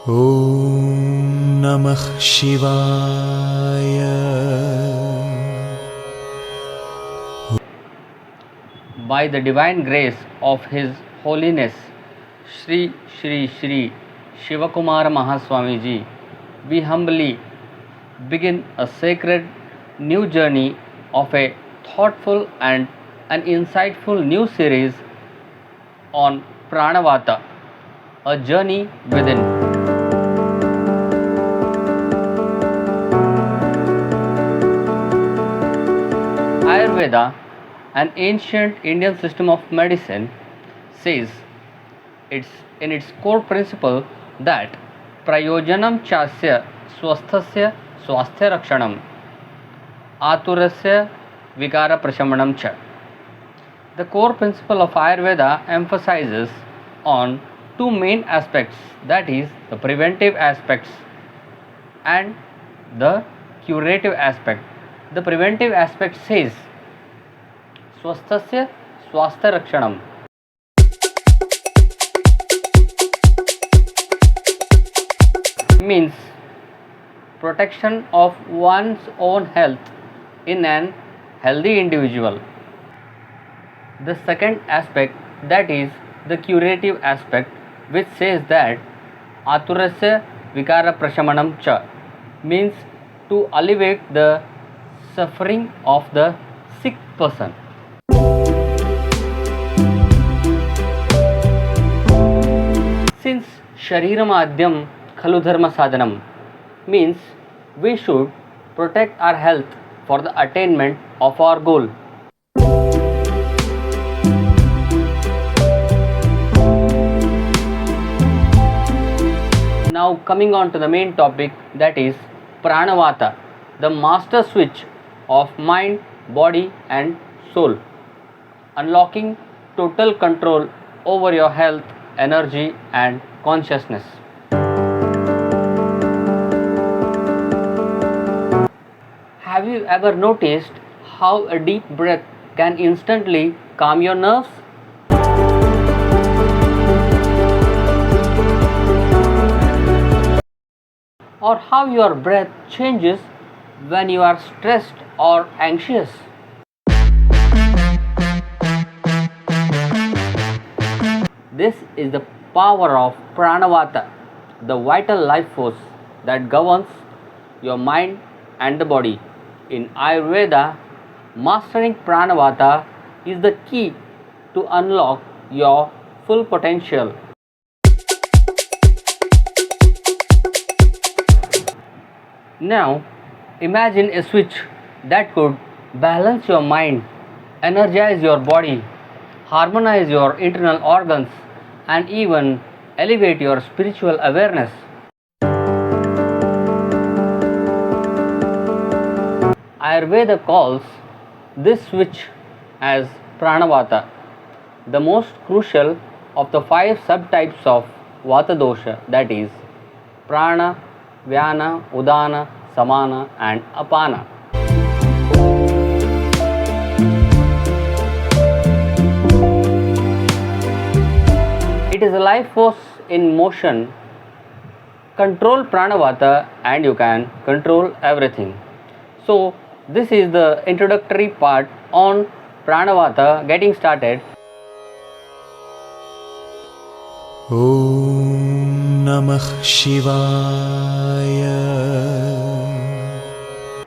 Om Namah Shivaya. By the divine grace of His Holiness Shri Shri Shri Shivakumara Mahaswamiji, we humbly begin a sacred new journey of a thoughtful and an insightful new series on Prāṇa Vāta, a journey within. Ayurveda, an ancient Indian system of medicine, says in its core principle that prayojanam chasya swasthasya swasthya rakshanam aturasya vikara prashamanam cha. The core principle of Ayurveda emphasizes on two main aspects, that is the preventive aspects and the curative aspect. The preventive aspect says swasthasya swasthya rakshanam, means protection of one's own health in an healthy individual. The second aspect, that is the curative aspect, which says that aturasya vikara prashamanam cha, means to alleviate the suffering of the sick person. Since Shariramadhyam Khalu Dharma Sadhanam, means we should protect our health for the attainment of our goal. Now coming on to the main topic, that is Prāṇa Vāta, the master switch of mind, body and soul, unlocking total control over your health, energy and consciousness. Have you ever noticed how a deep breath can instantly calm your nerves? Or how your breath changes when you are stressed or anxious? This is the power of Prāṇa Vāta, the vital life force that governs your mind and the body. In Ayurveda, mastering Prāṇa Vāta is the key to unlock your full potential. Now, imagine a switch that could balance your mind, energize your body, harmonize your internal organs, and even elevate your spiritual awareness. Ayurveda calls this switch as Prāṇa Vāta, the most crucial of the 5 subtypes of Vāta dosha, that is Prāṇa, Vyana, Udana, Samana and Apana. It is a life force in motion. Control Prāṇa Vāta and you can control everything. So this is the introductory part on Prāṇa Vāta. Getting started. Om Namah Shivaya.